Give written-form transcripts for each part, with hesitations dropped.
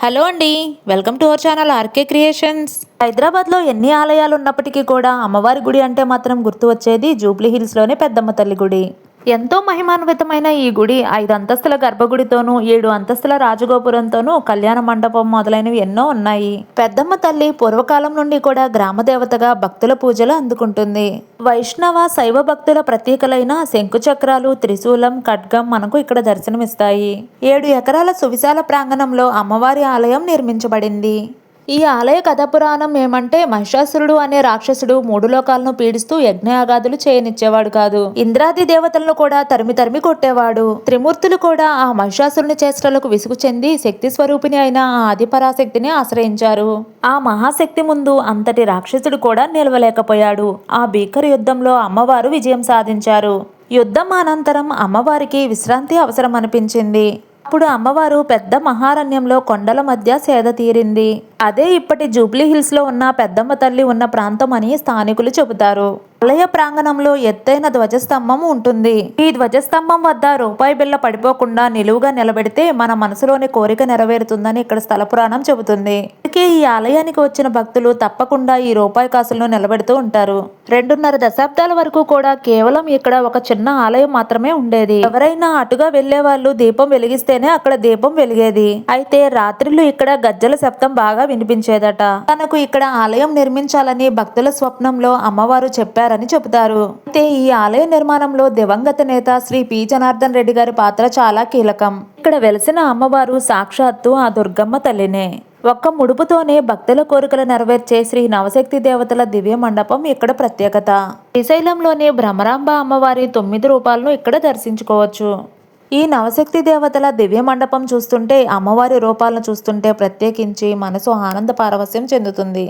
Hello అండి, welcome to our channel RK creations. హైదరాబాద్లో ఎన్ని ఆలయాలు ఉన్నప్పటికీ కూడా అమ్మవారి గుడి అంటే మాత్రం గుర్తు వచ్చేది జూబ్లీ హిల్స్లోనే పెద్దమ్మ తల్లి గుడి. ఎంతో మహిమాన్వితమైన ఈ గుడి 5 అంతస్తుల గర్భగుడితోనూ 7 అంతస్తుల రాజగోపురంతోనూ కళ్యాణ మండపం మొదలైనవి ఎన్నో ఉన్నాయి. పెద్దమ్మ తల్లి పూర్వకాలం నుండి కూడా గ్రామదేవతగా భక్తుల పూజలు అందుకుంటుంది. వైష్ణవ శైవ భక్తుల ప్రతీకలైన శంకుచక్రాలు, త్రిశూలం, ఖడ్గం మనకు ఇక్కడ దర్శనమిస్తాయి. 7 ఎకరాల సువిశాల ప్రాంగణంలో అమ్మవారి ఆలయం నిర్మించబడింది. ఈ ఆలయ కథాపురాణం ఏమంటే, మహిషాసురుడు అనే రాక్షసుడు 3 లోకాలను పీడిస్తూ యజ్ఞయాగాదులు చేయనిచ్చేవాడు కాదు. ఇంద్రాది దేవతలను కూడా తరిమి కొట్టేవాడు. త్రిమూర్తులు కూడా ఆ మహిషాసురుని చేష్టలకు విసుగు చెంది శక్తి స్వరూపిణి అయిన ఆ ఆదిపరాశక్తిని ఆశ్రయించారు. ఆ మహాశక్తి ముందు అంతటి రాక్షసుడు కూడా నిలవలేకపోయాడు. ఆ భీకర యుద్ధంలో అమ్మవారు విజయం సాధించారు. యుద్ధం అనంతరం అమ్మవారికి విశ్రాంతి అవసరం అనిపించింది. అప్పుడు అమ్మవారు పెద్ద మహారణ్యంలో కొండల మధ్య సేద తీరింది. అదే ఇప్పటి జూబ్లీ హిల్స్ లో ఉన్న పెద్దమ్మ తల్లి ఉన్న ప్రాంతం అని స్థానికులు చెబుతారు. ఆలయ ప్రాంగణంలో ఎత్తైన ధ్వజస్తంభం ఉంటుంది. ఈ ధ్వజస్తంభం వద్ద రూపాయి బిళ్ళ పడిపోకుండా నిలువుగా నిలబెడితే మన మనసులోని కోరిక నెరవేరుతుందని ఇక్కడ స్థల పురాణం చెబుతుంది. అందుకే ఈ ఆలయానికి వచ్చిన భక్తులు తప్పకుండా ఈ రూపాయి కాసులను నిలబెడుతూ ఉంటారు. 2.5 దశాబ్దాల వరకు కూడా కేవలం ఇక్కడ ఒక చిన్న ఆలయం మాత్రమే ఉండేది. ఎవరైనా అటుగా వెళ్లే వాళ్ళు దీపం వెలిగిస్తేనే అక్కడ దీపం వెలిగేది. అయితే రాత్రిళ్ళు ఇక్కడ గజ్జల శబ్దం బాగా వినిపించేదట. తనకు ఇక్కడ ఆలయం నిర్మించాలని భక్తుల స్వప్నంలో అమ్మవారు చెప్పారని చెబుతారు. అయితే ఈ ఆలయ నిర్మాణంలో దివంగత నేత శ్రీ పి జనార్దన్ రెడ్డి గారి పాత్ర చాలా కీలకం. ఇక్కడ వెలిసిన అమ్మవారు సాక్షాత్తు ఆ దుర్గమ్మ తల్లినే. ఒక్క ముడుపుతోనే భక్తుల కోరికలు నెరవేర్చే శ్రీ నవశక్తి దేవతల దివ్య మండపం ఇక్కడ ప్రత్యేకత. శ్రీశైలంలోని భ్రమరాంబ అమ్మవారి 9 రూపాలను ఇక్కడ దర్శించుకోవచ్చు. ఈ నవశక్తి దేవతల దివ్య మండపం చూస్తుంటే, అమ్మవారి రూపాలను చూస్తుంటే ప్రత్యేకించి మనసు ఆనంద పారవస్యం చెందుతుంది.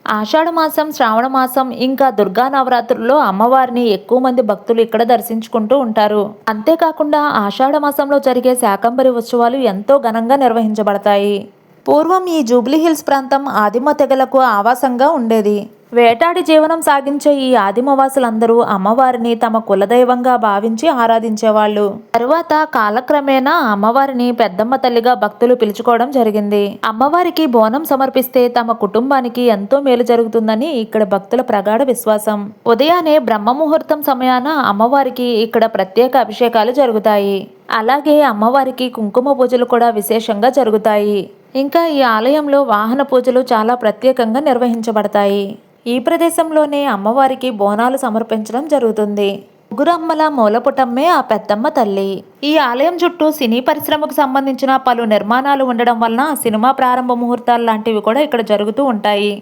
ఆషాఢ మాసం, శ్రావణ మాసం ఇంకా దుర్గా నవరాత్రుల్లో అమ్మవారిని ఎక్కువ మంది భక్తులు ఇక్కడ దర్శించుకుంటూ ఉంటారు. అంతేకాకుండా ఆషాఢ మాసంలో జరిగే శాకంబరి ఉత్సవాలు ఎంతో ఘనంగా నిర్వహించబడతాయి. పూర్వం ఈ జూబ్లీ హిల్స్ ప్రాంతం ఆదిమ తెగలకు ఆవాసంగా ఉండేది. వేటాడి జీవనం సాగించే ఈ ఆదిమవాసులందరూ అమ్మవారిని తమ కులదైవంగా భావించి ఆరాధించేవాళ్ళు. తరువాత కాలక్రమేణా అమ్మవారిని పెద్దమ్మ తల్లిగా భక్తులు పిలుచుకోవడం జరిగింది. అమ్మవారికి బోనం సమర్పిస్తే తమ కుటుంబానికి ఎంతో మేలు జరుగుతుందని ఇక్కడ భక్తుల ప్రగాఢ విశ్వాసం. ఉదయాన్నే బ్రహ్మ ముహూర్తం సమయాన అమ్మవారికి ఇక్కడ ప్రత్యేక అభిషేకాలు జరుగుతాయి. అలాగే అమ్మవారికి కుంకుమ పూజలు కూడా విశేషంగా జరుగుతాయి. ఇంకా ఈ ఆలయంలో వాహన పూజలు చాలా ప్రత్యేకంగా నిర్వహించబడతాయి. ఈ ప్రదేశంలోనే అమ్మవారికి బోనాలు సమర్పించడం జరుగుతుంది. ముగ్గురమ్మల మూలపుటమ్మే ఆ పెద్దమ్మ తల్లి. ఈ ఆలయం చుట్టూ సినీ పరిశ్రమకు సంబంధించిన పలు నిర్మాణాలు ఉండడం వలన సినిమా ప్రారంభ ముహూర్తాలు లాంటివి కూడా ఇక్కడ జరుగుతూ ఉంటాయి.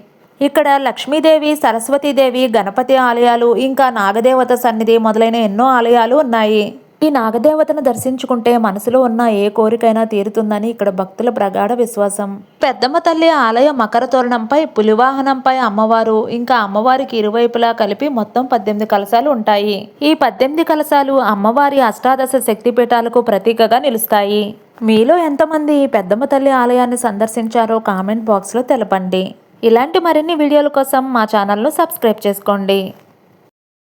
ఇక్కడ లక్ష్మీదేవి, సరస్వతీదేవి, గణపతి ఆలయాలు, ఇంకా నాగదేవత సన్నిధి మొదలైన ఎన్నో ఆలయాలు ఉన్నాయి. ఈ నాగదేవతను దర్శించుకుంటే మనసులో ఉన్న ఏ కోరికైనా తీరుతుందని ఇక్కడ భక్తుల ప్రగాఢ విశ్వాసం. పెద్దమ్మ తల్లి ఆలయ మకర తోరణంపై పులివాహనంపై అమ్మవారు, ఇంకా అమ్మవారికి ఇరువైపులా కలిపి మొత్తం 18 కలశాలు ఉంటాయి. ఈ 18 కలశాలు అమ్మవారి అష్టాదశ శక్తిపీఠాలకు ప్రతీకగా నిలుస్తాయి. మీలో ఎంతమంది పెద్దమ్మ తల్లి ఆలయాన్ని సందర్శించారో కామెంట్ బాక్స్లో తెలపండి. ఇలాంటి మరిన్ని వీడియోల కోసం మా ఛానల్ను సబ్స్క్రైబ్ చేసుకోండి.